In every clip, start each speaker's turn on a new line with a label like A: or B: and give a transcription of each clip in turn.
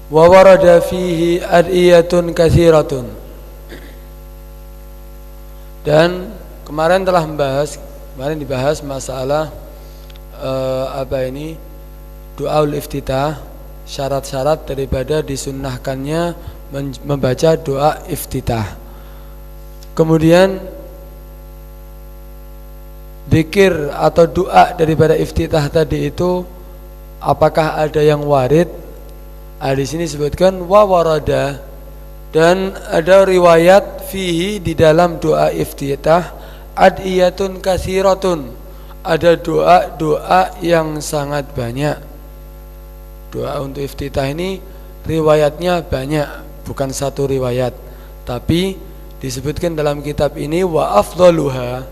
A: wa warada fihi ad'iyatun katsiratun. Dan kemarin dibahas masalah doaul iftitah, syarat-syarat daripada disunnahkannya membaca doa iftitah. Kemudian zikir atau doa daripada iftitah tadi itu apakah ada yang warid? Di sini disebutkan wa warada, dan ada riwayat fihi di dalam doa iftitah ad'iyatun katsiratun, ada doa-doa yang sangat banyak. Doa untuk iftitah ini riwayatnya banyak, bukan satu riwayat, tapi disebutkan dalam kitab ini wa afdaluha,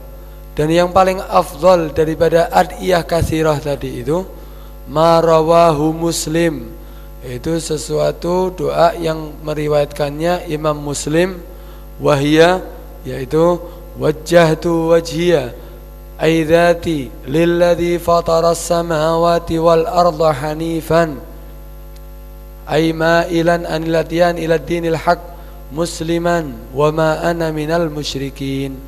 A: dan yang paling afdal daripada ad'iyah katsirah tadi itu ma rawahu Muslim, itu sesuatu doa yang meriwayatkannya Imam Muslim, wahia, yaitu wajjahtu wajhiya aidati lilladzi fataras samawati wal arda hanifan ay ma'ilan anil adyan ila dinil haq musliman wa ma ana minal musyrikin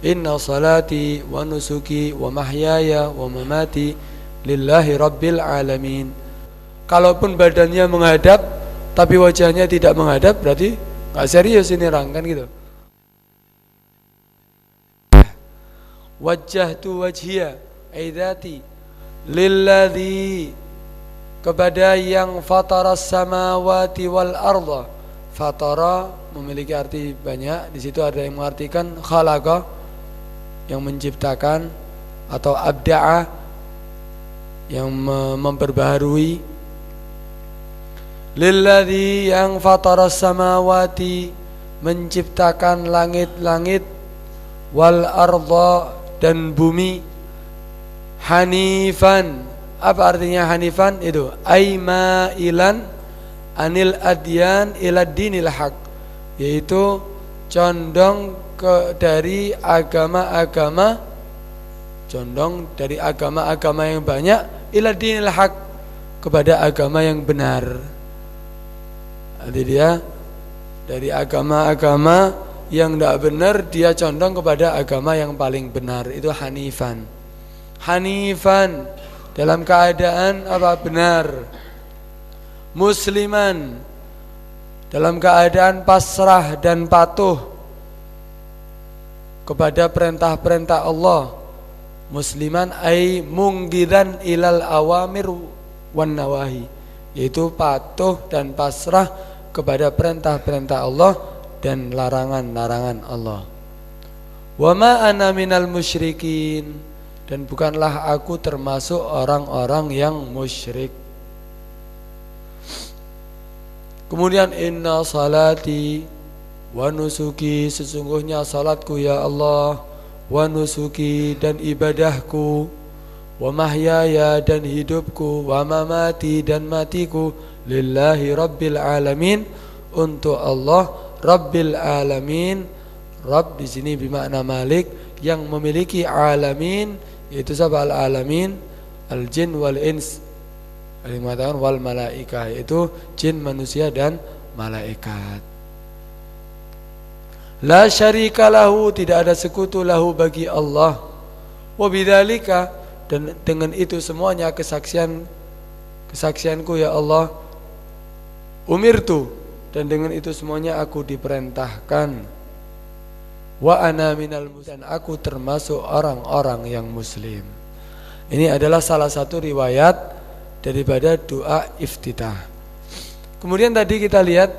A: inna salati wa nusuki wa mahyaya wa mamati lillahi rabbil alamin. Kalaupun badannya menghadap tapi wajahnya tidak menghadap, berarti gak serius ini orang, kan gitu. Wajjahtu wajhiya aidati lilladzi, kepada yang fataras samawati wal arda. Fatara memiliki arti banyak. Di situ ada yang mengartikan khalaqa, yang menciptakan, atau abda'a, yang memperbaharui. Lilladzi, yang fataras samawati, menciptakan langit-langit, wal arda, dan bumi. Hanifan, apa artinya hanifan itu? Ay ma'ilan anil adyan ila dinil haq, yaitu condong dari agama-agama yang banyak, ila dinil haq, kepada agama yang benar. Jadi dia dari agama-agama yang tidak benar, dia condong kepada agama yang paling benar. Itu hanifan. Hanifan dalam keadaan apa? Benar. Musliman dalam keadaan pasrah dan patuh kepada perintah-perintah Allah. Musliman ay munggidan ilal awamir wan nawahi, yaitu patuh dan pasrah kepada perintah-perintah Allah dan larangan-larangan Allah. Wa ma ana minal musyrikin, dan bukanlah aku termasuk orang-orang yang musyrik. Kemudian inna salati wa nusuki, sesungguhnya salatku ya Allah, wa nusuki, dan ibadahku, wa mahyaya, dan hidupku, wa mamati, dan matiku, lillahi rabbil alamin, untuk Allah rabbil alamin. Rabb di sini bermakna malik, yang memiliki alamin, yaitu siapa al-alamin? Al-jin wal ins, mengatakan wal malaikah, yaitu jin, manusia, dan malaikat. La syarika lahu, tidak ada sekutu, lahu, bagi Allah. Wa bidzalika, dan dengan itu semuanya kesaksianku ya Allah, umirtu, dan dengan itu semuanya aku diperintahkan. Wa ana minal muslimin, aku termasuk orang-orang yang muslim. Ini adalah salah satu riwayat daripada doa iftitah. Kemudian tadi kita lihat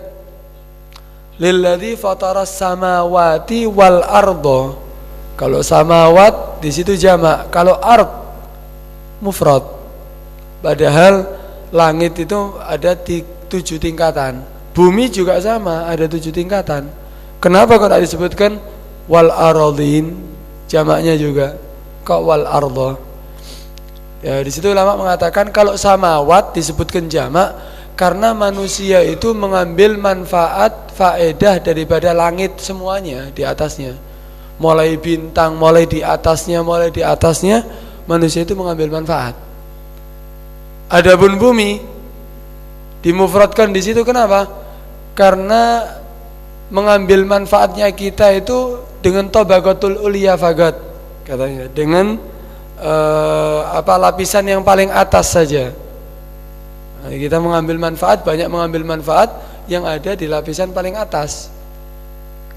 A: lilladzi fataras samawati wal arda. Kalau samawat di situ jamak, kalau ard mufrad. Padahal langit itu ada 7 tingkatan. Bumi juga sama, ada 7 tingkatan. Kenapa kok tidak disebutkan wal aradhin, jamaknya juga kok wal arda? Ya, di situ ulama mengatakan kalau samawat disebutkan jamak karena manusia itu mengambil manfaat faedah daripada langit semuanya di atasnya. Mulai bintang, mulai di atasnya, manusia itu mengambil manfaat. Adapun bumi Dimufradkan di situ kenapa? Karena mengambil manfaatnya kita itu dengan tabaqatul uliya fagat katanya, dengan lapisan yang paling atas saja. Nah, kita mengambil manfaat, banyak mengambil manfaat yang ada di lapisan paling atas.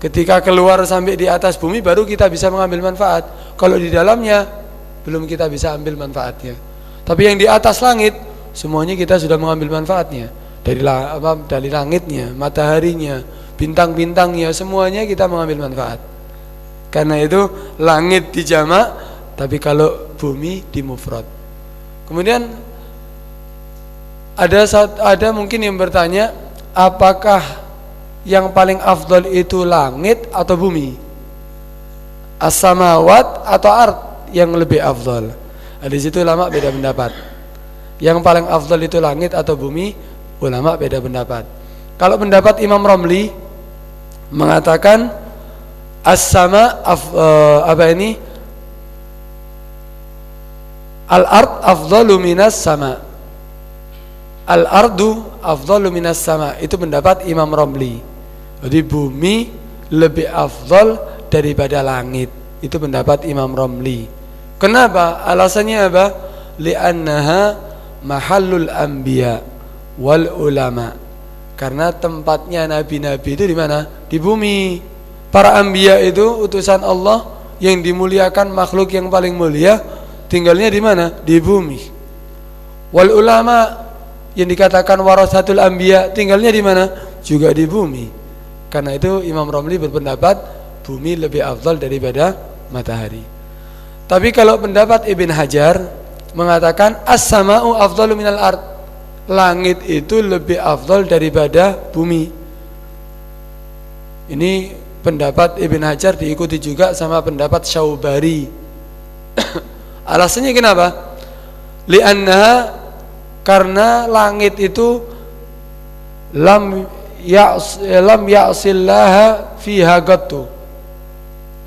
A: Ketika keluar sampai di atas bumi baru kita bisa mengambil manfaat. Kalau di dalamnya belum kita bisa ambil manfaatnya. Tapi yang di atas langit semuanya kita sudah mengambil manfaatnya. Dari langitnya, mataharinya, bintang-bintangnya, semuanya kita mengambil manfaat. Karena itu langit dijamak, tapi kalau bumi dimufrad. Kemudian ada mungkin yang bertanya, apakah yang paling afdal itu langit atau bumi? As-samawat atau ard yang lebih afdal? Di situ ulama beda pendapat. Yang paling afdal itu langit atau bumi? Ulama beda pendapat. Kalau pendapat Imam Romli mengatakan as-sama al-ard afdalu minas sama. Al-ardu afdalu minas sama. Itu pendapat Imam Romli. Jadi bumi lebih afdal daripada langit. Itu pendapat Imam Romli. Kenapa? Alasannya apa? Li'annaha mahallul anbiya wal ulama. Karena tempatnya nabi-nabi itu di mana? Di bumi. Para anbiya itu utusan Allah yang dimuliakan, makhluk yang paling mulia, tinggalnya di mana? Di bumi. Wal ulama yang dikatakan warasatul anbiya, tinggalnya di mana? Juga di bumi. Karena itu Imam Romli berpendapat bumi lebih afdal daripada matahari. Tapi kalau pendapat Ibn Hajar mengatakan as-sama'u afdalu minal ard, langit itu lebih afdal daripada bumi. Ini pendapat Ibn Hajar diikuti juga sama pendapat Syaubari. Alasannya kenapa? Li'annaha, karena langit itu lam ya'sillaha fiha gattu.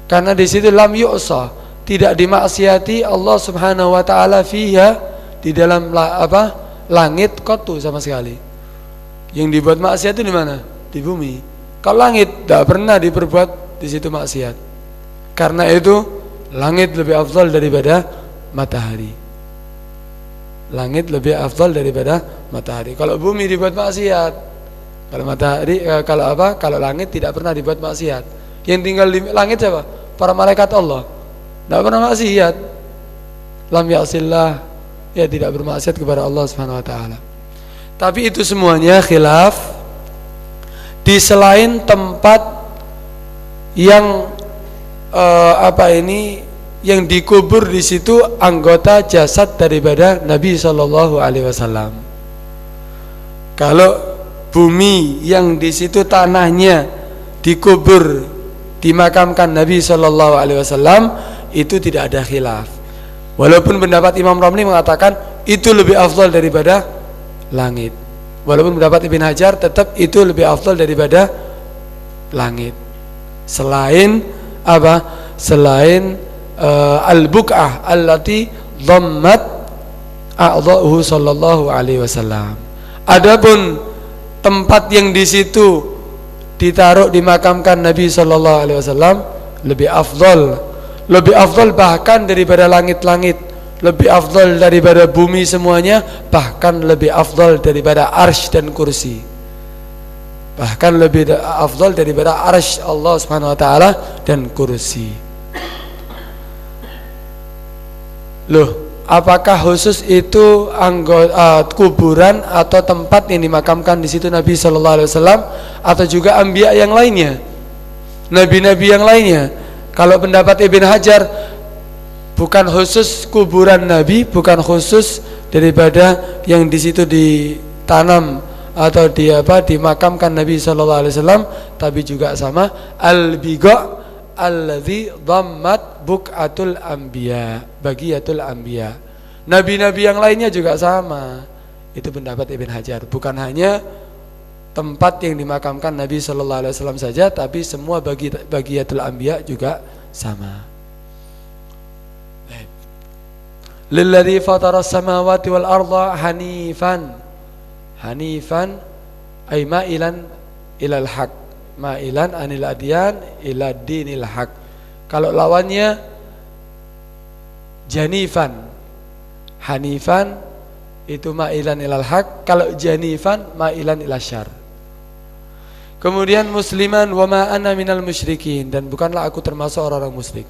A: Karena di situ lam yu'sa, tidak dimaksiati Allah Subhanahu wa taala fiha, di dalam langit qattu sama sekali. Yang dibuat maksiat itu di mana? Di bumi. Kalau langit tidak pernah diperbuat di situ maksiat. Karena itu langit lebih afdal daripada matahari. Langit lebih afdal daripada matahari. Kalau bumi dibuat maksiat, kalau matahari kalau langit tidak pernah dibuat maksiat. Yang tinggal di langit siapa? Para malaikat Allah. Tidak pernah maksiat. Lam ya'sillah, ya tidak bermaksiat kepada Allah Subhanahu wa taala. Tapi itu semuanya khilaf di selain tempat yang yang dikubur di situ anggota jasad daripada Nabi sallallahu alaihi wasallam. Kalau bumi yang di situ tanahnya dikubur, dimakamkan Nabi sallallahu alaihi wasallam, itu tidak ada khilaf. Walaupun pendapat Imam Romli mengatakan itu lebih afdal daripada langit. Walaupun pendapat Ibn Hajar tetap itu lebih afdal daripada langit. Selain apa? Selain al-buq'ah allati dhammat a'dha'uhu sallallahu alaihi wasallam. Adapun tempat yang di situ ditaruh dimakamkan Nabi sallallahu alaihi wasallam lebih afdal. Lebih afdal bahkan daripada langit-langit, lebih afdal daripada bumi semuanya, bahkan lebih afdal daripada arsy dan kursi, bahkan lebih afdal daripada arsy Allah Subhanahu wa taala dan kursi. Loh, apakah khusus itu kuburan atau tempat yang dimakamkan di situ Nabi sallallahu alaihi wasallam, atau juga anbiya yang lainnya, nabi-nabi yang lainnya? Kalau pendapat Ibn Hajar, bukan khusus kuburan Nabi, bukan khusus daripada yang di situ ditanam atau dimakamkan Nabi sallallahu alaihi wasallam, tapi juga sama al-biqa' alladzi dhammat buq'atul anbiya, bagiyatul anbiya. Nabi-nabi yang lainnya juga sama. Itu pendapat Ibn Hajar, bukan hanya tempat yang dimakamkan Nabi sallallahu alaihi wasallam saja, tapi semua bagiyatul anbiya juga sama. Lilladzi fatara as-samawati wal arda hanifan Hanifan ay ma'ilan ilal haq, ma'ilan anil adyan ila dinil haq. Kalau lawannya janifan, hanifan itu ma'ilan ilal haq, kalau janifan ma'ilan ila syarr. Kemudian musliman wa ma ana minal musyrikin, dan bukanlah aku termasuk orang-orang musyrik.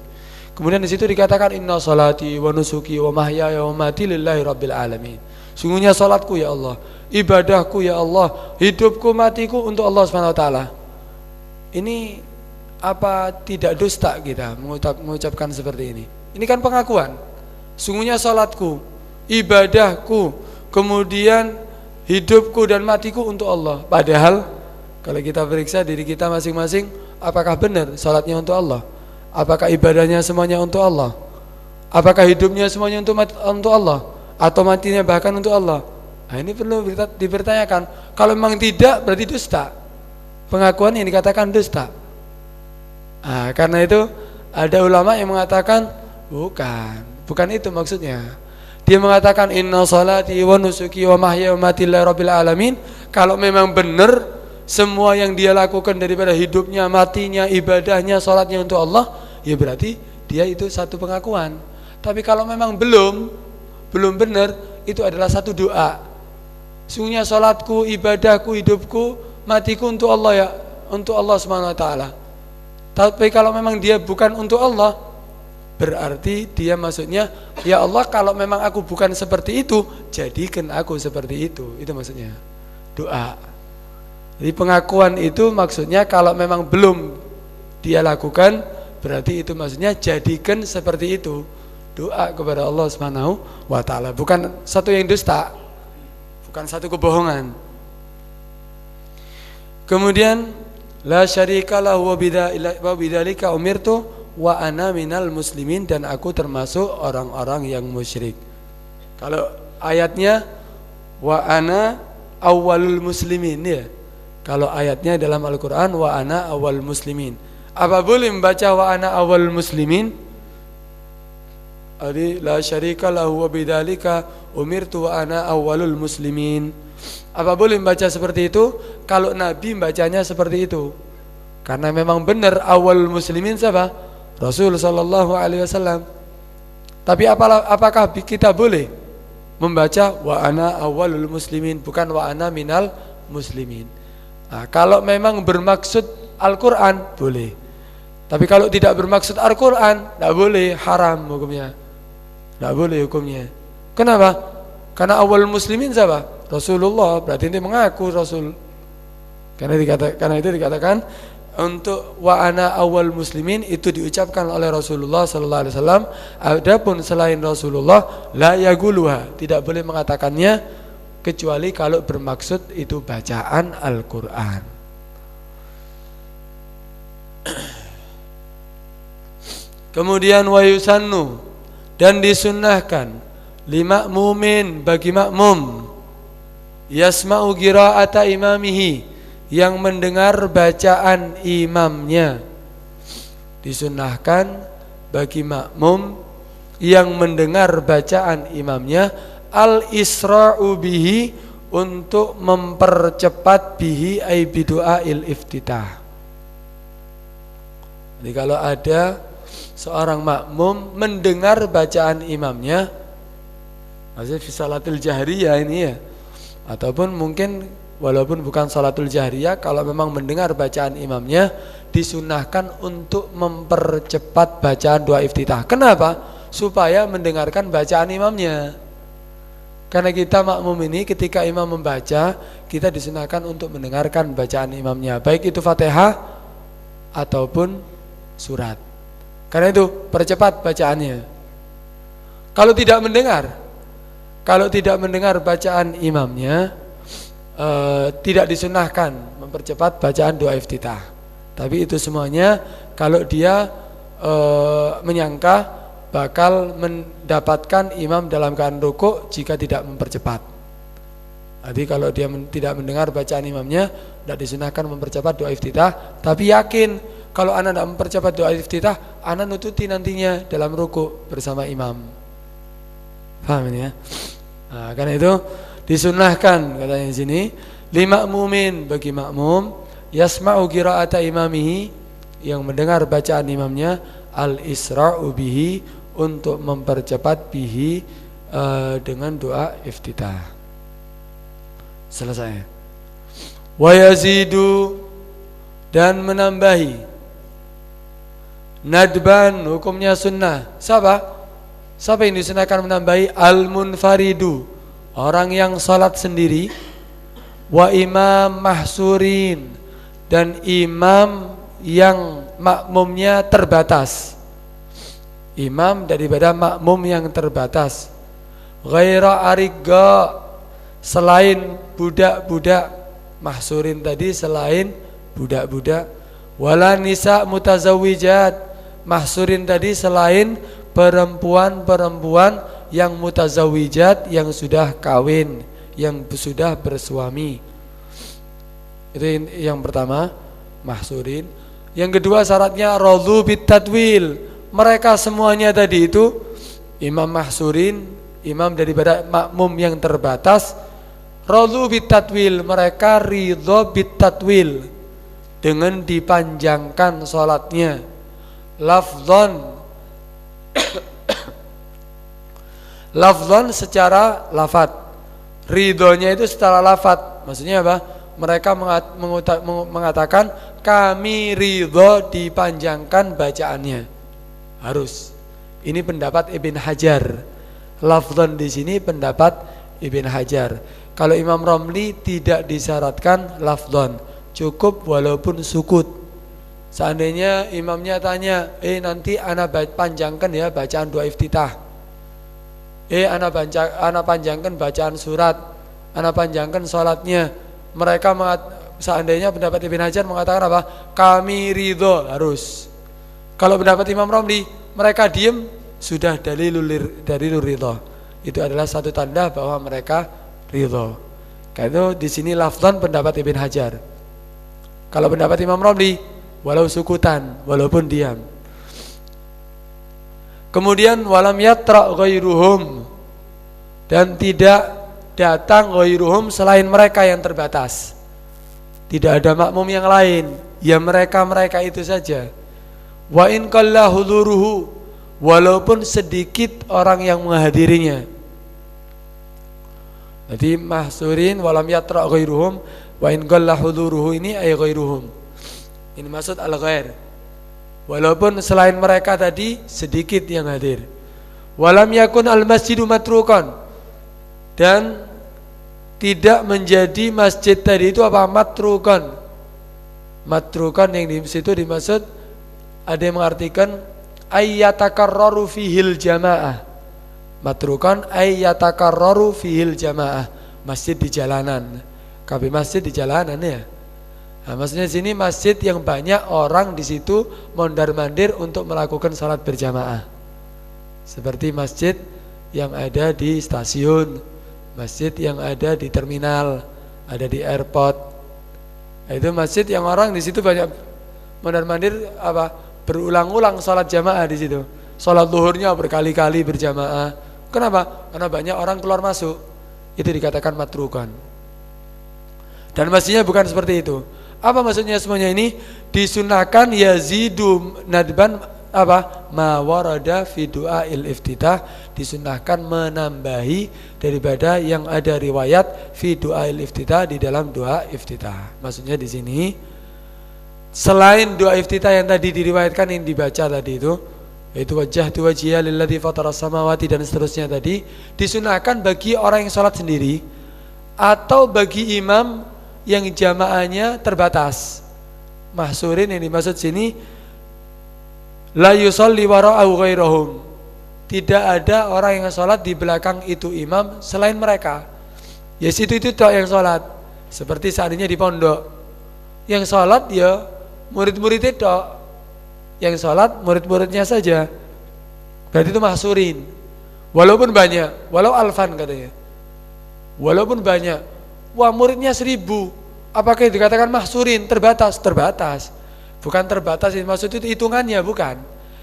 A: Kemudian di situ dikatakan inna salati wa nusuki wa mahyaya wa mati lillahi rabbil alamin. Sungguhnya salatku ya Allah, ibadahku ya Allah, hidupku matiku untuk Allah Subhanahu wa taala. Ini apa tidak dusta kita mengucapkan seperti ini? Ini kan pengakuan. Sungguhnya salatku, ibadahku, kemudian hidupku dan matiku untuk Allah. Padahal kalau kita periksa diri kita masing-masing, apakah benar salatnya untuk Allah? Apakah ibadahnya semuanya untuk Allah? Apakah hidupnya semuanya untuk Allah? Atau matinya bahkan untuk Allah? Nah, ini perlu dipertanyakan. Kalau memang tidak, berarti dusta. Pengakuan yang dikatakan dusta. Nah, karena itu ada ulama yang mengatakan bukan itu maksudnya. Dia mengatakan inna salati wa nusuki wa mahyaya wa mati lillahi rabbil alamin. Kalau memang benar semua yang dia lakukan daripada hidupnya, matinya, ibadahnya, salatnya untuk Allah, ya berarti dia itu satu pengakuan. Tapi kalau memang belum benar, itu adalah satu doa. Sungguhnya salatku, ibadahku, hidupku, matiku untuk Allah ya, untuk Allah Subhanahu wa taala. Tapi kalau memang dia bukan untuk Allah, berarti dia maksudnya, ya Allah kalau memang aku bukan seperti itu, jadikan aku seperti itu. Itu maksudnya doa. Jadi pengakuan itu maksudnya kalau memang belum dia lakukan, berarti itu maksudnya jadikan seperti itu. Doa kepada Allah Subhanahu wa taala, bukan satu yang dusta, bukan satu kebohongan. Kemudian la syarika lahu wa bidzalika umirtu wa ana minal muslimin, dan aku termasuk orang-orang yang musyrik. Kalau ayatnya wa ana awwalul muslimin ya. Kalau ayatnya dalam Al-Qur'an wa ana awwal muslimin. Apa boleh membaca wa ana awwal muslimin? Ari la syarika lahu wa bidzalika umirtu wa ana awwalul muslimin. Apa boleh membaca seperti itu? Kalau Nabi membacanya seperti itu. Karena memang benar awal muslimin siapa? Rasul sallallahu alaihi wasallam. Tapi apakah kita boleh membaca wa ana awwalul muslimin, bukan wa ana minal muslimin? Nah, kalau memang bermaksud Al-Quran boleh. Tapi kalau tidak bermaksud Al-Quran, tidak boleh, haram hukumnya. Tidak boleh hukumnya. Kenapa? Karena awal muslimin siapa? Rasulullah. Berarti ini mengaku Rasul. Karena itu dikatakan untuk wa ana awal muslimin itu diucapkan oleh Rasulullah sallallahu alaihi wasallam. Adapun selain Rasulullah la yaquluha, tidak boleh mengatakannya kecuali kalau bermaksud itu bacaan Al-Quran. Kemudian wa yusannu, dan disunnahkan lima mu'min, bagi makmum, yasma'u qira'ata imamihi, yang mendengar bacaan imamnya. Disunnahkan bagi makmum yang mendengar bacaan imamnya al-isra'u bihi, untuk mempercepat bihi ay bidu'ail iftitah. Jadi kalau ada seorang makmum mendengar bacaan imamnya, maksudnya fi salatul jahriyah ini ya, ataupun mungkin walaupun bukan salatul jahriyah, kalau memang mendengar bacaan imamnya, disunnahkan untuk mempercepat bacaan doa iftitah. Kenapa? Supaya mendengarkan bacaan imamnya. Karena kita makmum ini ketika imam membaca, kita disunahkan untuk mendengarkan bacaan imamnya, baik itu Fatihah ataupun surat. Karena itu percepat bacaannya. Kalau tidak mendengar bacaan imamnya, tidak disunahkan mempercepat bacaan doa iftitah. Tapi itu semuanya kalau dia menyangka bakal mendapatkan imam dalam keadaan rukuk jika tidak mempercepat. Jadi kalau dia tidak mendengar bacaan imamnya, tidak disunahkan mempercepat doa iftitah. Tapi yakin kalau anak tidak mempercepat doa iftitah, anak nututi nantinya dalam rukuk bersama imam. Paham ini ya? Nah, karena itu Disunahkan katanya di sini limakmumin bagi makmum yasma'u qira'ata imamihi yang mendengar bacaan imamnya al-isra'u bihi untuk mempercepat bihi dengan doa iftitah. Selesai. Wa yazidu dan menambahi. Nadban hukumnya sunnah. Siapa yang disunahkan menambahi? Al-munfaridu, orang yang salat sendiri. Wa imam mahsurin, dan imam yang makmumnya terbatas. Imam daripada makmum yang terbatas. Ghaira arigga, selain budak-budak. Mahsurin tadi selain budak-budak. Wala nisa mutazawijat, mahsurin tadi selain perempuan-perempuan yang mutazawijat, yang sudah kawin, yang sudah bersuami. Itu yang pertama, mahsurin. Yang kedua syaratnya radhu bitatwil. Mereka semuanya tadi itu imam mahsurin, imam daripada makmum yang terbatas, radhu bitatwil, mereka ridho bitatwil, dengan dipanjangkan sholatnya. Lafzon lafzon secara lafat, ridhonya itu secara lafat. Maksudnya apa? Mereka mengatakan kami ridho dipanjangkan bacaannya. Harus. Ini pendapat Ibn Hajar. Lafzon di sini pendapat Ibn Hajar. Kalau Imam Romli tidak disyaratkan lafzon, cukup walaupun sukut. Seandainya imamnya tanya, nanti ana panjangkan ya bacaan doa iftitah. Ana panjangkan bacaan surat, ana panjangkan sholatnya. Mereka seandainya pendapat Ibn Hajar mengatakan apa? Kami ridho, harus. Kalau pendapat Imam Romli, mereka diem, sudah dalilul ridho. Itu adalah satu tanda bahwa mereka ridho. Karena di sini lafzan pendapat Ibn Hajar. Kalau pendapat Imam Romli, walau sukutan, walaupun diam. Kemudian walam yatra ghairuhum, dan tidak datang ghairuhum selain mereka yang terbatas. Tidak ada makmum yang lain, ya mereka itu saja. Wa in qalla huduruhu, walaupun sedikit orang yang menghadirinya. Jadi mahsurin walam yatra ghairuhum wa in qalla huduruhu, ini ay ghairuhum. Ini maksud al-ghair. Walaupun selain mereka tadi sedikit yang hadir. Walam yakun al-masjidu matrukan, dan tidak menjadi masjid tadi itu apa? Matrukan. Matrukan yang di situ dimaksud, ada yang mengartikan ayyatakarraru fihil jamaah. Matrukan ayyatakarraru fihil jamaah, masjid di jalanan. Kabeh masjid di jalanan ya. Nah, maksudnya sini masjid yang banyak orang di situ mondar-mandir untuk melakukan salat berjamaah. Seperti masjid yang ada di stasiun, masjid yang ada di terminal, ada di airport. Nah, itu masjid yang orang di situ banyak mondar-mandir apa? Berulang-ulang salat jamaah di situ. Salat zuhurnya berkali-kali berjamaah. Kenapa? Karena banyak orang keluar masuk. Itu dikatakan matrukan. Dan mestinya bukan seperti itu. Apa maksudnya semuanya ini? Disunahkan yazidu nadban apa? Ma warada fi du'ail iftitah, disunahkan menambahi daripada yang ada riwayat fi du'ail iftitah, di dalam doa iftitah. Maksudnya di sini selain doa iftitah yang tadi diriwayatkan, yang dibaca tadi itu, yaitu wajjahtu wajhiya lilladzi fataras samawati dan seterusnya tadi, disunahkan bagi orang yang sholat sendiri atau bagi imam yang jamaahnya terbatas. Mahsurin yang dimaksud sini la yusolli wara'ahu ghairahum, tidak ada orang yang sholat di belakang itu imam selain mereka. Ya situ itu tok yang sholat. Seperti seandainya di pondok, yang sholat ya murid-muridnya tok, yang sholat murid-muridnya saja. Berarti itu mahsurin. Walaupun banyak, walau alfan katanya, walaupun banyak, wah muridnya 1000, apakah dikatakan mahsurin? Terbatas, terbatas. Bukan terbatas, maksud itu hitungannya bukan.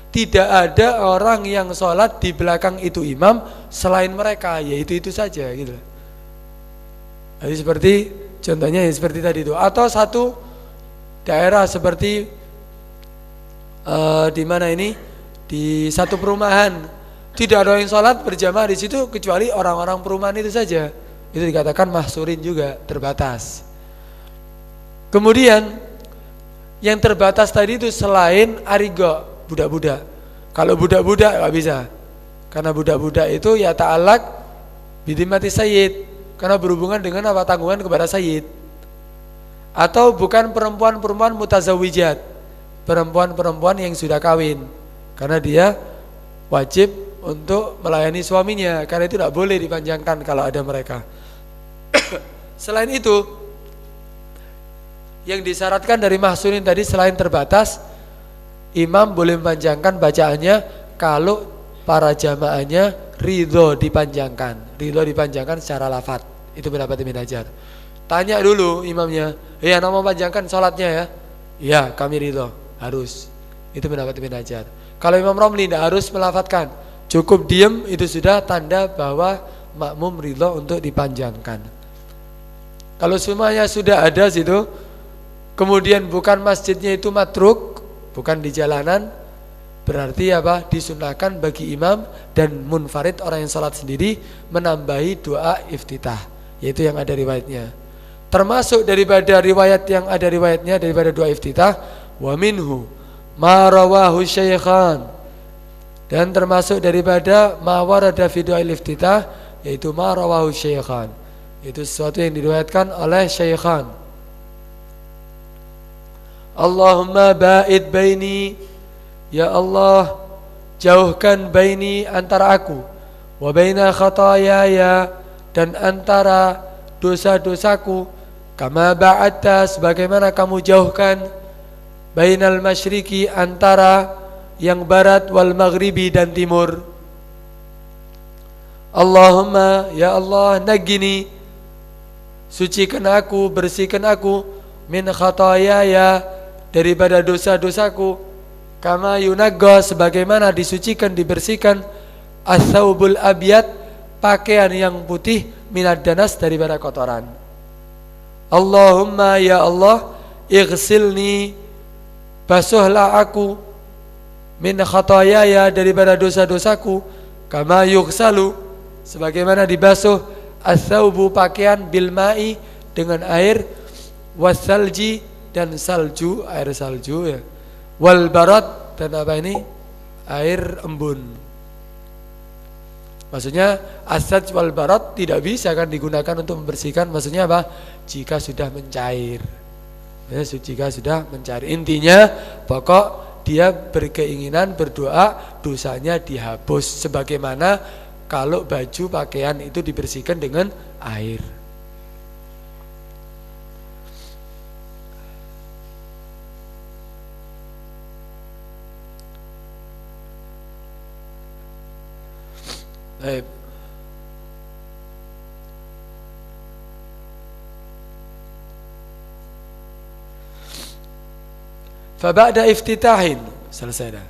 A: Tidak ada orang yang sholat di belakang itu imam selain mereka, yaitu itu saja gitu. Jadi seperti contohnya ya seperti tadi itu. Atau satu daerah seperti di mana ini, di satu perumahan tidak ada yang sholat berjamaah di situ kecuali orang-orang perumahan itu saja. Itu dikatakan mahsurin juga, terbatas. Kemudian yang terbatas tadi itu selain arigo, budak-budak. Kalau budak-budak nggak bisa, karena budak-budak itu ya ta'alaq bidimati sayyid, karena berhubungan dengan apa, tanggungan kepada sayyid. Atau bukan perempuan-perempuan mutazawijat, perempuan-perempuan yang sudah kawin, karena dia wajib untuk melayani suaminya, karena itu tidak boleh dipanjangkan kalau ada mereka. Selain itu, yang disyaratkan dari mahsurin tadi selain terbatas, imam boleh memanjangkan bacaannya kalau para jamaahnya ridho dipanjangkan. Ridho dipanjangkan secara lafadz. Itu pendapat Ibnu Hajar. Tanya dulu imamnya, ya mau panjangkan sholatnya ya? Ya, kami ridho, harus. Itu pendapat Ibnu Hajar. Kalau Imam Romli tidak harus melafadzkan, cukup diem, itu sudah tanda bahwa makmum ridho untuk dipanjangkan. Kalau semuanya sudah ada situ, kemudian bukan masjidnya itu matruk, bukan di jalanan, berarti apa? Disunahkan bagi imam dan munfarid, orang yang salat sendiri, menambahi doa iftitah, yaitu yang ada riwayatnya. Termasuk daripada riwayat yang ada riwayatnya daripada doa iftitah, wa minhu ma rawahu syaikhan, dan termasuk daripada ma warada fi doa iftitah, yaitu ma rawahu syaikhan, itu sesuatu yang diriwayatkan oleh syaikhan. Allahumma ba'id baini, ya Allah jauhkan baini antara aku, wa baina khatayaya, dan antara dosa-dosaku, kama ba'adta, sebagaimana kamu jauhkan, bainal masyriqi, antara yang barat, wal maghribi, dan timur. Allahumma, ya Allah, nagini, sucikan aku, bersihkan aku, min khatayaya, daripada dosa-dosaku, kama yunagga, sebagaimana disucikan, dibersihkan, as-saubul abyad, pakaian yang putih, minad danas, daripada kotoran. Allahumma, ya Allah, ighsilni, basuhlah aku, min khatayaya, daripada dosa-dosaku, kama yughsalu, sebagaimana dibasuh, as-saubu, pakaian, bil ma'i, dengan air, wasalji, dan salju, air salju ya, wal barat, dan apa ini, air embun. Maksudnya asaj wal barat tidak bisa kan digunakan untuk membersihkan, maksudnya apa? Jika sudah mencair ya, jika sudah mencair. Intinya pokok dia berkeinginan berdoa dosanya dihapus, sebagaimana kalau baju pakaian itu dibersihkan dengan air. Baik. Faba'da iftitahin, selesai dah.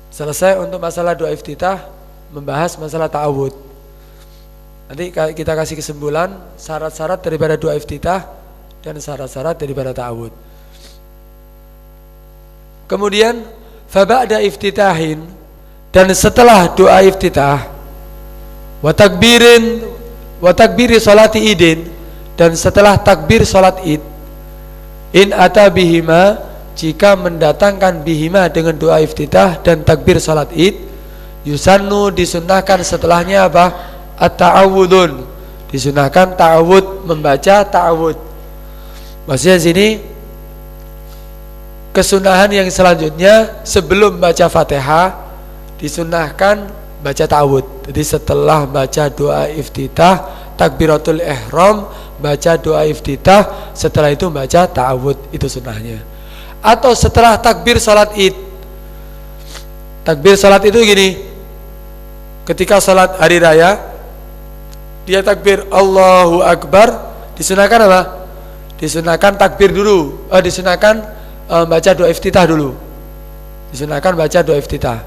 A: Selesai untuk masalah doa iftitah, membahas masalah ta'awud. Nanti kita kasih kesimpulan syarat-syarat daripada doa iftitah dan syarat-syarat daripada ta'awud. Kemudian faba'da iftitahin, dan setelah doa iftitah, wa takbiri salati idin, dan setelah takbir salat id, in ata bihima, jika mendatangkan bihima dengan doa iftitah dan takbir salat id, yusannu, disunahkan setelahnya apa? At-ta'awudun, disunahkan ta'awud, membaca ta'awud. Maksudnya sini kesunahan yang selanjutnya sebelum baca Fatihah disunahkan baca ta'awud. Jadi setelah baca doa iftitah, takbiratul ihram, baca doa iftitah, setelah itu baca ta'awud, itu sunnahnya. Atau setelah takbir salat id. Takbir salat itu gini, ketika salat hari raya dia takbir Allahu Akbar, disunahkan apa? Disunahkan takbir dulu, disunahkan baca doa iftitah dulu. Disunahkan baca doa iftitah.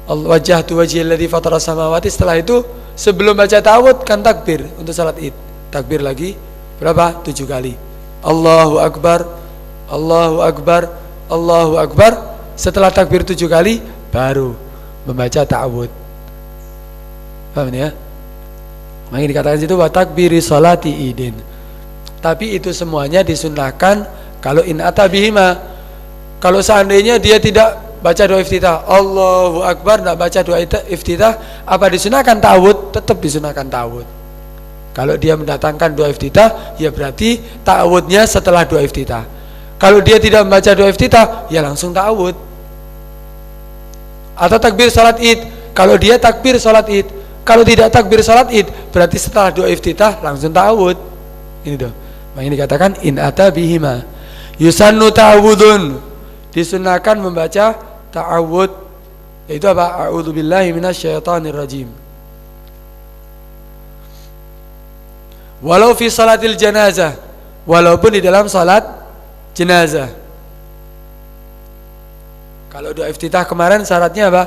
A: wajjahtu wajhiyal ladzi fatara samawati, setelah itu sebelum baca ta'awudz kan takbir untuk salat Id. Takbir lagi berapa? 7 kali. Allahu akbar, Allahu akbar, Allahu akbar. Setelah takbir 7 kali baru membaca ta'awudz. Paham ya? Makanya dikatakan situ wa takbiri sholati idin. Tapi itu semuanya disunnahkan kalau in atabihima. Kalau seandainya dia tidak baca doa iftitah, Allahu akbar, tidak baca doa iftitah, apa disunahkan ta'awudz? Tetap disunahkan ta'awudz. Kalau dia mendatangkan doa iftitah, ya berarti ta'awudznya setelah doa iftitah. Kalau dia tidak membaca doa iftitah, ya langsung ta'awudz. Atau takbir salat Id. Kalau dia takbir salat Id, kalau tidak takbir salat Id, berarti setelah doa iftitah langsung ta'awudz. Ini tuh. Makanya dikatakan in atabihima. Yusannu ta'awudzun. Disunahkan membaca ta'awudz, yaitu apa? A'udzubillahi minasyaitonirrajim. Walau fi salatil janazah, walaupun di dalam salat jenazah. Kalau doa iftitah kemarin syaratnya apa?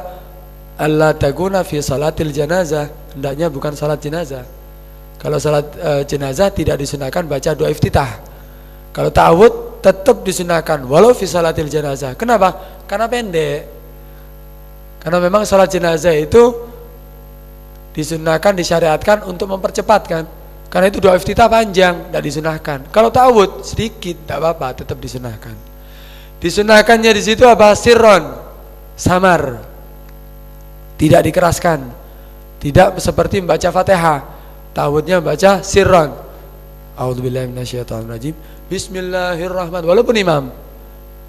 A: Allah takuna fi salatil janazah, hendaknya bukan salat jenazah. Kalau salat jenazah tidak disunahkan baca doa iftitah. Kalau ta'awudz tetap disunahkan walau fi salatil janazah. Kenapa? Karena pendek. Karena memang salat jenazah itu disunahkan, disyariatkan untuk mempercepatkan. Karena itu doa iftitah panjang, tidak disunahkan. Kalau ta'awudz sedikit, tidak apa-apa, tetap disunahkan. Disunahkannya di situ apa? Sirron, samar, tidak dikeraskan, tidak seperti membaca Fatihah. Ta'awudznya baca sirron. A'udzubillahi minasyaitonirrajim. Bismillahirrahmanirrahim. Walaupun imam,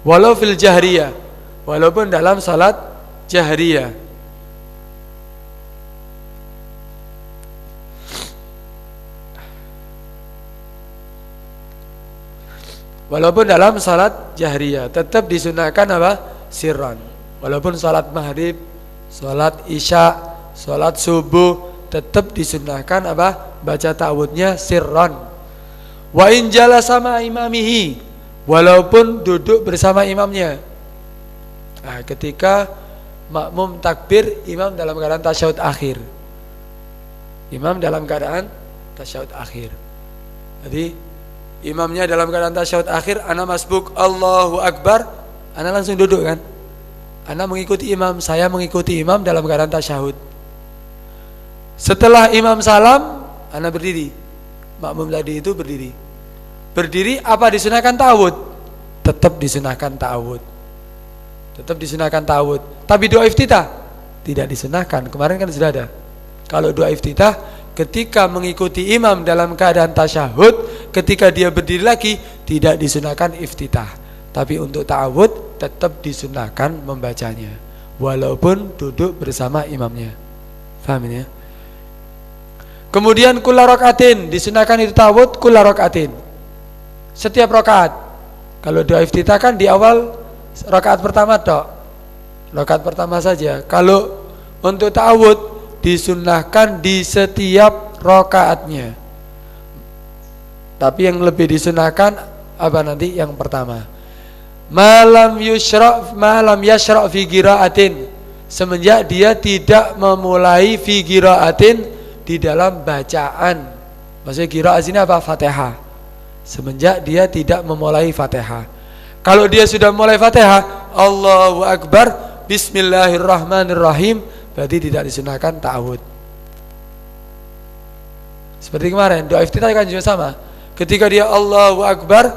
A: walau fil jahriyah, walaupun dalam salat jahriyah. Walaupun dalam salat jahriyah tetap disunahkan apa? Sirran. Walaupun salat maghrib, salat isya, salat subuh tetap disunahkan apa? Baca ta'awudznya sirran. Wa in jalasa sama imamihi, walaupun duduk bersama imamnya. Nah, ketika makmum takbir, imam dalam keadaan tasyahud akhir. Imam dalam keadaan tasyahud akhir. Jadi imamnya dalam keadaan tasyahud akhir, ana masbuk Allahu akbar, ana langsung duduk kan? Ana mengikuti imam, saya mengikuti imam dalam keadaan tasyahud. Setelah imam salam, ana berdiri. Makmum tadi itu berdiri. Berdiri apa disunahkan ta'awudz? Tetap disunahkan ta'awudz. Tetap disunahkan ta'awudz. Tapi doa iftitah tidak disunahkan. Kemarin kan sudah ada. Kalau doa iftitah ketika mengikuti imam dalam keadaan tasyahud, ketika dia berdiri lagi tidak disunahkan iftitah. Tapi untuk ta'awudz tetap disunahkan membacanya walaupun duduk bersama imamnya. Paham ini ya? Kemudian kulla rakaatin, disunahkan itu ta'awudz kulla rakaatin. Setiap rakaat. Kalau doa iftitah kan di awal rakaat pertama tok. Rakaat pertama saja. Kalau untuk ta'awudz disunahkan di setiap rakaatnya. Tapi yang lebih disunahkan apa nanti? Yang pertama. Malam yashra' fi qiraatin. Semenjak dia tidak memulai fi qiraatin di dalam bacaan. Maksudnya qiraah sini apa? Fatihah. Semenjak dia tidak memulai Fatihah. Kalau dia sudah mulai Fatihah, Allahu akbar, bismillahirrahmanirrahim, berarti tidak disunahkan ta'awudz. Seperti kemarin doa iftitah kan juga sama. Ketika dia Allahu akbar,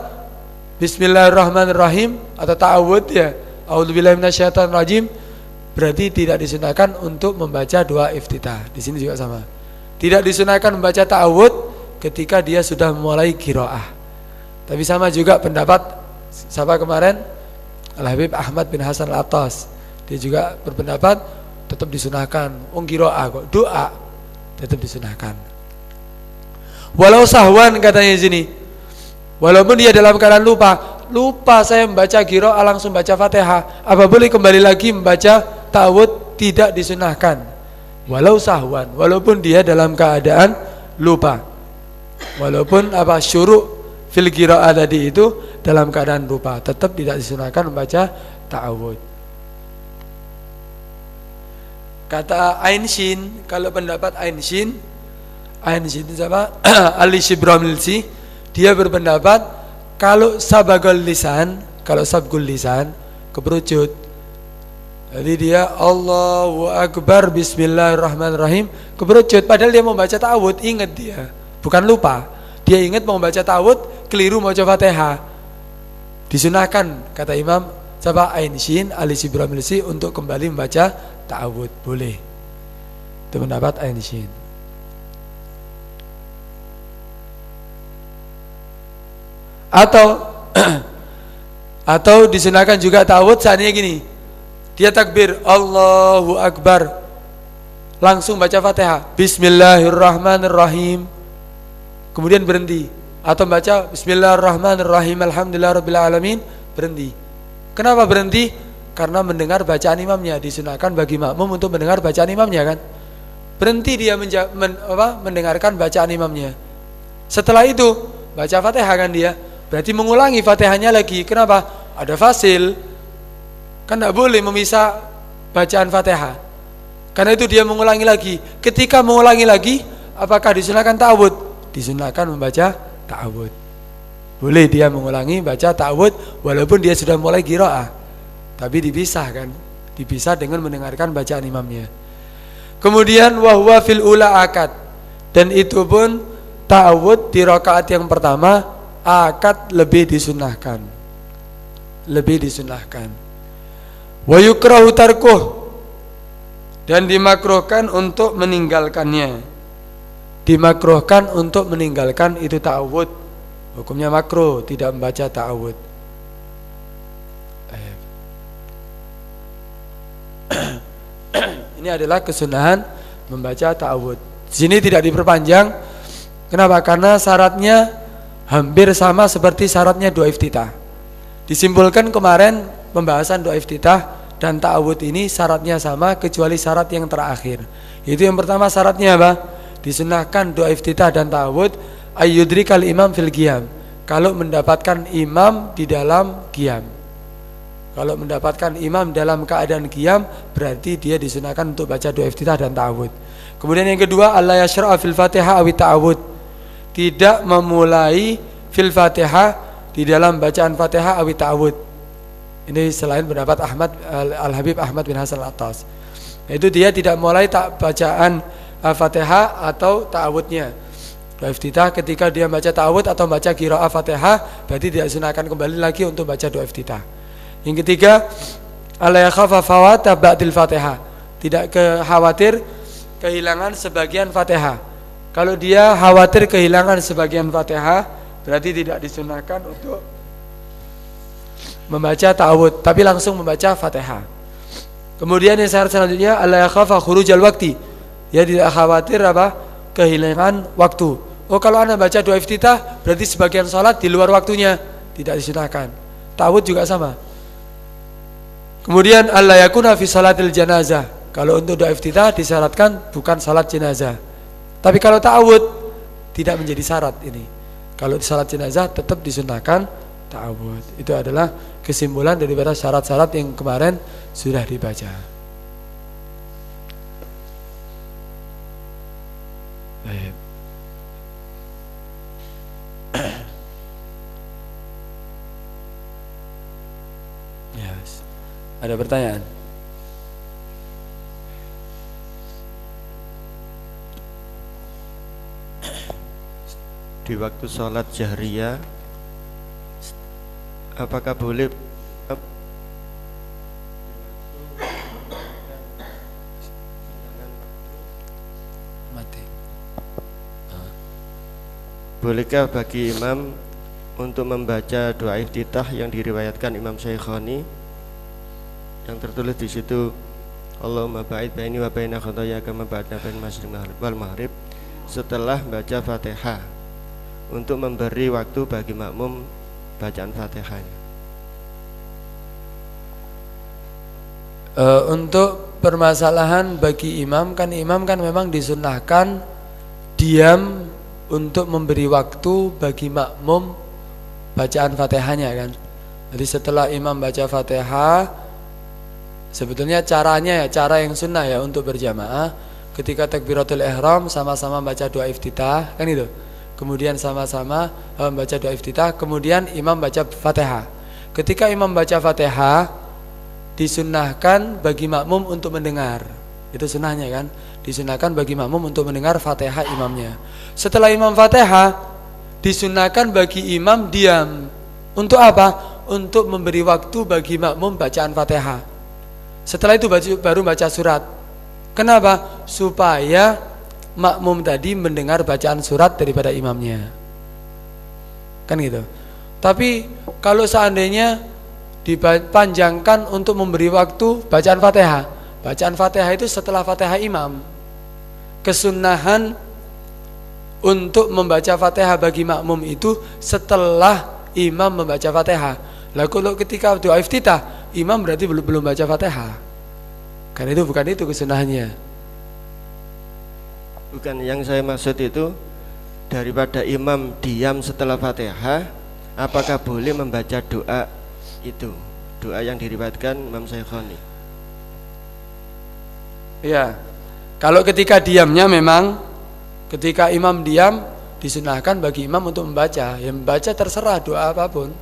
A: bismillahirrahmanirrahim atau ta'awudz ya, a'udzubillahi minasyaitonirrajim, berarti tidak disunahkan untuk membaca doa iftitah. Di sini juga sama. Tidak disunahkan membaca ta'awudz ketika dia sudah memulai qiraah. Tapi sama juga pendapat siapa kemarin? Al-Habib Ahmad bin Hasan Al-Attas. Dia juga berpendapat tetap disunahkan. Qiraah kok, doa tetap disunahkan. Walau sahwan katanya di sini. Walaupun dia dalam keadaan lupa saya membaca qiraah langsung baca Fatihah, apa boleh kembali lagi membaca ta'awudz? Tidak disunahkan. Walau sahwan, walaupun dia dalam keadaan lupa. Walaupun apa syuru' fil qiraah tadi itu dalam keadaan lupa, tetap tidak disunahkan membaca ta'awudz. Kata Ain Shin, kalau pendapat Ain Shin itu siapa? Ali Shibramilsi, dia berpendapat kalau sabagul lisan, kalau sabgul lisan keperucut. Jadi dia Allahu Akbar Bismillahirrahmanirrahim keperucut, padahal dia mau baca ta'awud, ingat dia, bukan lupa. Dia ingat mau baca ta'awud, keliru mau baca Fatihah. Disunahkan kata Imam siapa? Ain Shin Ali Shibramilsi untuk kembali membaca ta'awud, boleh. Itu pendapat Ain Shin. Atau disunahkan juga ta'awud saatnya gini, dia takbir Allahu Akbar, langsung baca Fatihah Bismillahirrahmanirrahim, kemudian berhenti, atau baca Bismillahirrahmanirrahim Alhamdulillahirabbil alamin, berhenti. Kenapa berhenti? Karena mendengar bacaan imamnya. Disunahkan bagi makmum untuk mendengar bacaan imamnya kan. Berhenti dia mendengarkan bacaan imamnya. Setelah itu baca Fatihah kan dia. Berarti mengulangi Fatihahnya lagi. Kenapa? Ada fasil. Kan tidak boleh memisah bacaan Fatihah. Karena itu dia mengulangi lagi. Ketika mengulangi lagi, apakah disunahkan ta'awud? Disunahkan membaca ta'awud. Boleh dia mengulangi baca ta'awud walaupun dia sudah mulai qiraah. Tapi dipisah kan, dipisah dengan mendengarkan bacaan imamnya. Kemudian wahwa fil ula akad, dan itu pun ta'awud di rakaat yang pertama akad lebih disunahkan. Lebih disunahkan. Wa yukrahu tarkuh, dan dimakruhkan untuk meninggalkannya. Dimakruhkan untuk meninggalkan itu ta'awud. Hukumnya makruh tidak membaca ta'awud. Ini adalah kesunahan membaca ta'awud. Di sini tidak diperpanjang. Kenapa? Karena syaratnya hampir sama seperti syaratnya doa iftitah. Disimpulkan kemarin pembahasan doa iftitah dan ta'awud ini syaratnya sama kecuali syarat yang terakhir. Itu yang pertama syaratnya apa? Disunahkan doa iftitah dan ta'awud ayyudrikal imam fil qiyam. Kalau mendapatkan imam di dalam qiyam. Kalau mendapatkan imam dalam keadaan qiyam, berarti dia disunahkan untuk baca doa iftitah dan ta'awud. Kemudian yang kedua, alla yashra'a fil Fatihah awi ta'awud. Tidak memulai fil Fatihah di dalam bacaan Fatihah awi ta'awud. Ini selain pendapat Al-Habib Ahmad bin Hasan Al-Attas. Itu dia tidak mulai bacaan Fatihah atau ta'awudnya. Doa iftitah ketika dia baca ta'awud atau baca qiraah Fatihah, berarti dia disunahkan kembali lagi untuk baca doa iftitah. Yang ketiga, alla yakhafa fawata ba'dil Fatihah. Tidak khawatir kehilangan sebagian Fatihah. Kalau dia khawatir kehilangan sebagian Fatihah, berarti tidak disunahkan untuk membaca ta'awud, tapi langsung membaca Fatihah. Kemudian yang syarat selanjutnya, alla yakhafa khurujal waqti. Ya, tidak khawatir apa? Kehilangan waktu. Oh, kalau Anda baca doa iftitah, berarti sebagian salat di luar waktunya, tidak disunahkan. Ta'awud juga sama. Kemudian alla yakuna fi salatil janazah. Kalau untuk doa iftitah disyaratkan bukan salat jenazah. Tapi kalau ta'awud tidak menjadi syarat ini. Kalau di salat jenazah tetap disunahkan ta'awud. Itu adalah kesimpulan daripada syarat-syarat yang kemarin sudah dibaca. Baik. Yes. Ada pertanyaan?
B: Di waktu sholat jahriyah, apakah boleh bolehkah bagi imam untuk membaca doa iftitah yang diriwayatkan Imam Syaikhani yang tertulis di situ, Allahumma ba'id baini wa baina khotoya kama ba'adna bain masyriq wal maghrib, setelah baca Fatihah, untuk memberi waktu bagi makmum bacaan Fatihahnya?
A: Untuk permasalahan bagi imam kan memang disunnahkan diam untuk memberi waktu bagi makmum bacaan Fatihahnya kan. Jadi setelah imam baca Fatihah, Sebetulnya caranya ya cara yang sunnah ya untuk berjamaah. Ketika takbiratul ihram sama-sama baca doa iftitah, kan itu. Kemudian sama-sama baca doa iftitah, kemudian imam baca Fatihah. Ketika imam baca Fatihah, disunnahkan bagi makmum untuk mendengar. Itu sunnahnya kan? Disunnahkan bagi makmum untuk mendengar Fatihah imamnya. Setelah imam Fatihah, disunnahkan bagi imam diam. Untuk apa? Untuk memberi waktu bagi makmum bacaan Fatihah. Setelah itu baru baca surat. Kenapa? Supaya makmum tadi mendengar bacaan surat daripada imamnya. Kan gitu. Tapi kalau seandainya dipanjangkan untuk memberi waktu bacaan Fatihah. Bacaan Fatihah itu setelah Fatihah imam. Kesunnahan untuk membaca Fatihah bagi makmum itu setelah imam membaca Fatihah. Lah kalau ketika doa iftitah, imam berarti belum baca Fatihah. Karena itu bukan itu kesunahannya.
B: Bukan, yang saya maksud itu daripada imam diam setelah Fatihah, apakah boleh membaca doa itu? Doa yang diriwayatkan Imam Syekhoni. Ya. Kalau ketika diamnya memang ketika imam diam disunahkan bagi imam untuk membaca. Yang membaca terserah doa apapun.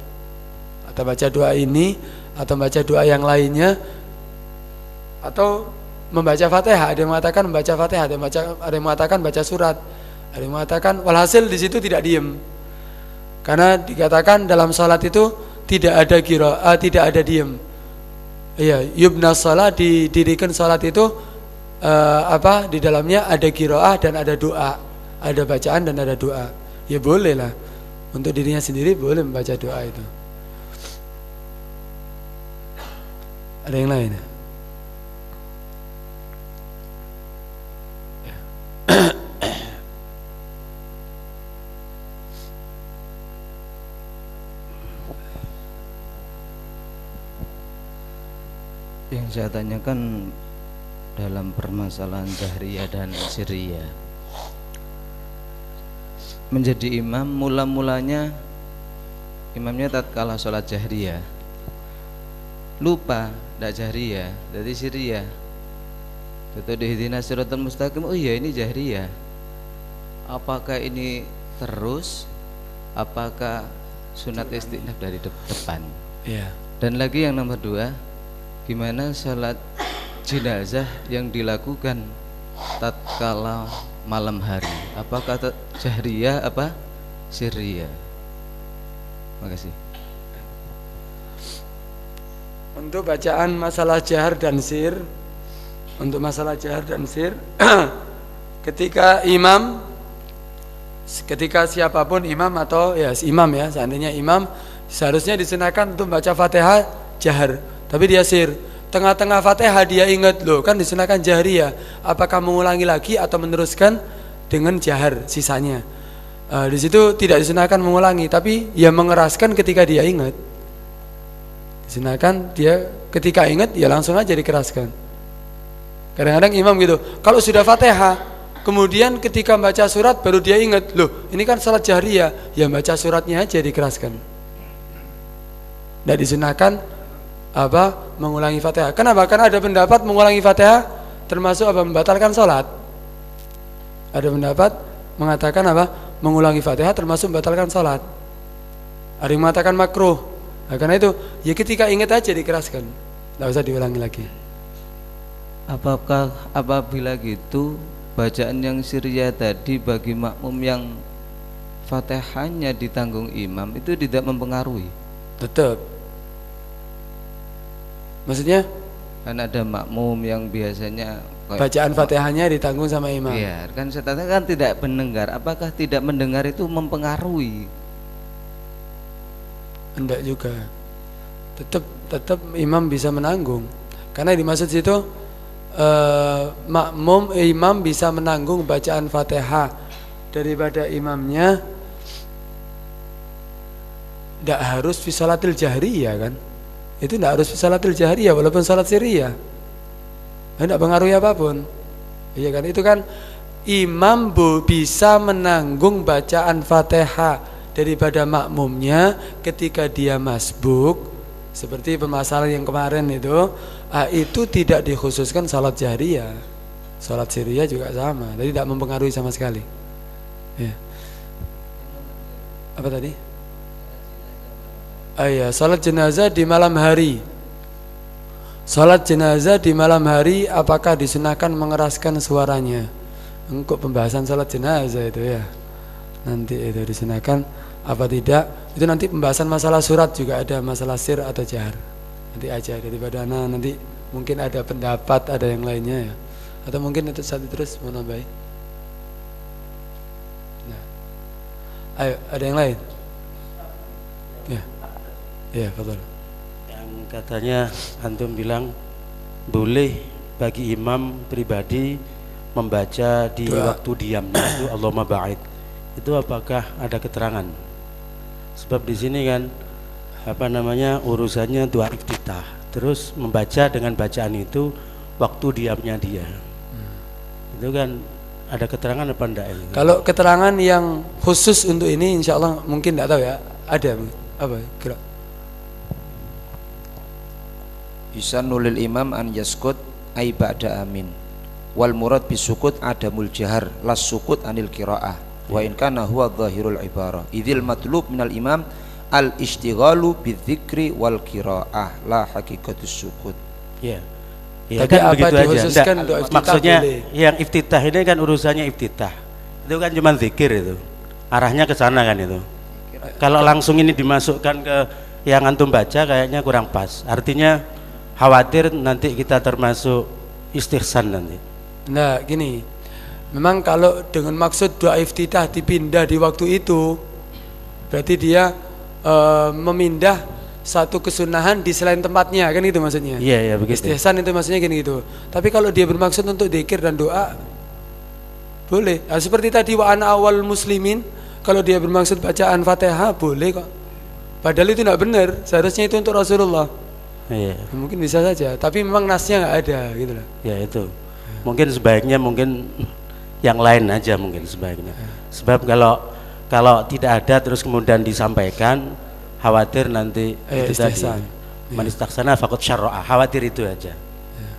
B: Atau baca doa ini atau baca doa yang lainnya atau membaca Fatihah. Ada yang mengatakan membaca Fatihah, ada yang mengatakan baca surat, ada yang mengatakan walhasil di situ tidak diem. Karena dikatakan dalam salat itu tidak ada qiraah, tidak ada diem. Iya, yubna salat, didirikan salat itu di dalamnya ada qiraah dan ada doa, ada bacaan dan ada doa. Ya boleh lah. Untuk dirinya sendiri boleh membaca doa itu. Ada yang lain?
C: Yang saya tanyakan dalam permasalahan jahriyah dan sirriyah. Menjadi imam mula-mulanya imamnya tatkala sholat jahriyah lupa tidak jahriyah, jadi sirriyah. Itu ihdinas siratal mustaqim, oh iya ini jahriyah. Apakah ini terus? Apakah sunat istinaf dari depan?
A: Iya.
C: Dan lagi yang nomor 2, gimana salat jenazah yang dilakukan tatkala malam hari? Apakah jahriyah apa sirriyah? Makasih.
A: Untuk bacaan masalah jahar dan sir, untuk masalah jahar dan sir, ketika siapapun imam atau ya imam ya, seandainya imam seharusnya disunahkan untuk baca Fatihah jahar, tapi dia sir. Tengah-tengah Fatihah dia ingat loh, kan disunahkan jahriyah. Apakah mengulangi lagi atau meneruskan dengan jahar sisanya? Di situ tidak disunahkan mengulangi, tapi ya mengeraskan ketika dia ingat. Disunahkan dia ketika ingat ya langsung aja dikeraskan. Kadang-kadang imam gitu, kalau sudah Fatihah, kemudian ketika baca surat baru dia ingat, loh ini kan salat jahriyah, ya baca suratnya aja dikeraskan. Tidak disunahkan mengulangi Fatihah. Kenapa? Karena ada pendapat mengulangi Fatihah termasuk membatalkan salat. Ada pendapat mengatakan mengulangi Fatihah termasuk membatalkan salat. Ada yang mengatakan makruh. Nah, karena itu ya ketika ingat aja dikeraskan, tidak usah diulangi lagi.
C: Apakah apabila gitu bacaan yang sirriyah tadi bagi makmum yang Fatihahnya ditanggung imam itu tidak mempengaruhi?
A: Tetap. Maksudnya?
C: Kan ada makmum yang biasanya
A: bacaan Fatihahnya ditanggung sama imam.
C: Iya, kan saya tanya kan tidak mendengar. Apakah tidak mendengar itu mempengaruhi?
A: Enggak juga. Tetap imam bisa menanggung. Karena dimaksud situ imam bisa menanggung bacaan Fatihah daripada imamnya. Tidak harus fi salatil jahriyah kan? Itu tidak harus fi salatil jahriyah walaupun salat sirriyah. Tidak pengaruhi apapun. Iya kan? Itu kan imam bisa menanggung bacaan Fatihah daripada makmumnya ketika dia masbuk Seperti permasalahan yang kemarin itu tidak dikhususkan salat jahriyah. Salat sirriyah juga sama, jadi tidak mempengaruhi sama sekali. Ya. Apa tadi? Iya, salat jenazah di malam hari. Salat jenazah di malam hari apakah disunahkan mengeraskan suaranya? Untuk pembahasan salat jenazah itu ya. Nanti itu disunahkan apa tidak? Itu nanti pembahasan masalah surat juga ada, masalah sir atau jahar. Nanti aja daripada nanti mungkin ada pendapat, ada yang lainnya ya. Atau mungkin itu satu terus mau nambahin. Nah. Ayo, ada yang lain? Ya. Ya, betul.
D: Yang katanya antum bilang boleh bagi imam pribadi membaca di waktu diamnya itu Allahumma ba'id. Itu apakah ada keterangan? Sebab di sini kan urusannya doa iftitah. Terus membaca dengan bacaan itu waktu diamnya dia. Itu kan ada keterangan apa enggak ini?
A: Kalau keterangan yang khusus untuk ini insya Allah mungkin enggak tahu ya. Ada apa kira?
C: Yusannu lil imam an yaskut ay ba'da amin. Wal murad bisukut adamul jahar las sukut anil qiraah. Wa in kana huwa dhahirul ibarah. Idzil matlub minal imam al istighalu bidzikri wal qiraah la haqiqatus sukut.
D: Ya.
A: Ya kan begitu aja.
D: Maksudnya boleh. Yang iftitah ini kan urusannya iftitah. Itu kan cuma zikir itu. Arahnya ke sana kan itu. Kalau langsung ini dimasukkan ke yang antum baca kayaknya kurang pas. Artinya khawatir nanti kita termasuk istihsan nanti.
A: Nah, gini. Memang kalau dengan maksud doa iftitah dipindah di waktu itu, berarti dia memindah satu kesunahan di selain tempatnya, kan gitu maksudnya.
D: Iya, begitu.
A: Istihsan itu maksudnya gini gitu. Tapi kalau dia bermaksud untuk zikir dan doa, boleh. Nah, seperti tadi wa ana awal muslimin, kalau dia bermaksud bacaan Fatihah boleh kok. Padahal itu tidak benar. Seharusnya itu untuk Rasulullah.
D: Iya.
A: Mungkin bisa saja, tapi memang nasnya nggak ada gitu loh.
D: Ya itu. Mungkin sebaiknya yang lain aja mungkin sebaiknya. Sebab kalau tidak ada terus kemudian disampaikan, khawatir nanti itu tadi manistaksana faqad syarra'a, khawatir itu aja.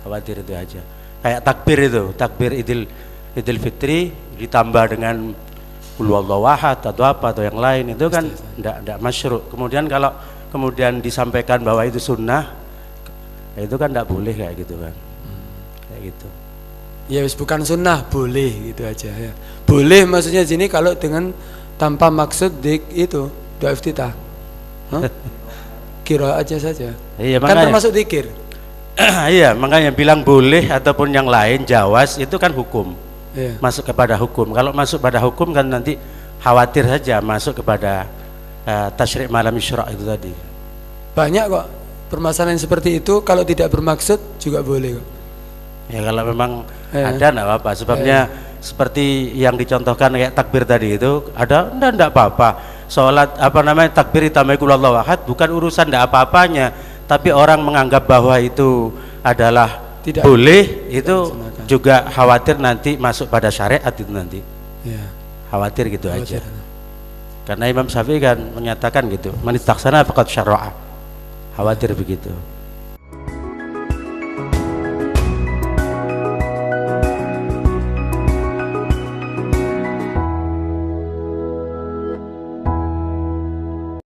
D: Khawatir itu aja. Kayak takbir itu, takbir Idul Fitri ditambah dengan qul huwallahu ahad atau apa atau yang lain itu kan enggak masyru'. Kemudian kalau kemudian disampaikan bahwa itu sunnah, itu kan enggak boleh kayak gitu kan. Kayak gitu.
A: Ya wis bukan sunnah, boleh gitu aja ya. Boleh maksudnya sini kalau dengan tanpa maksud itu doa iftitah. Kira aja saja.
D: Iya,
A: kan termasuk zikir.
D: Iya, makanya bilang boleh ataupun yang lain jawaz itu kan hukum. Iya. Masuk kepada hukum. Kalau masuk pada hukum kan nanti khawatir saja masuk kepada tasyri' malam isyra' itu tadi. Banyak
A: kok permasalahan seperti itu, kalau tidak bermaksud juga boleh kok.
D: Ya kalau memang ada enggak apa-apa. Sebabnya seperti yang dicontohkan kayak takbir tadi itu ada enggak apa-apa. Salat takbir ditambah qul huwallahu ahad bukan urusan enggak apa-apanya, tapi orang menganggap bahwa itu adalah tidak boleh, itu juga khawatir nanti masuk pada syariat itu nanti. Ya. Khawatir gitu aja. Karena Imam Syafi'i kan menyatakan gitu, manistaksana faqad syarra'a. Khawatir begitu.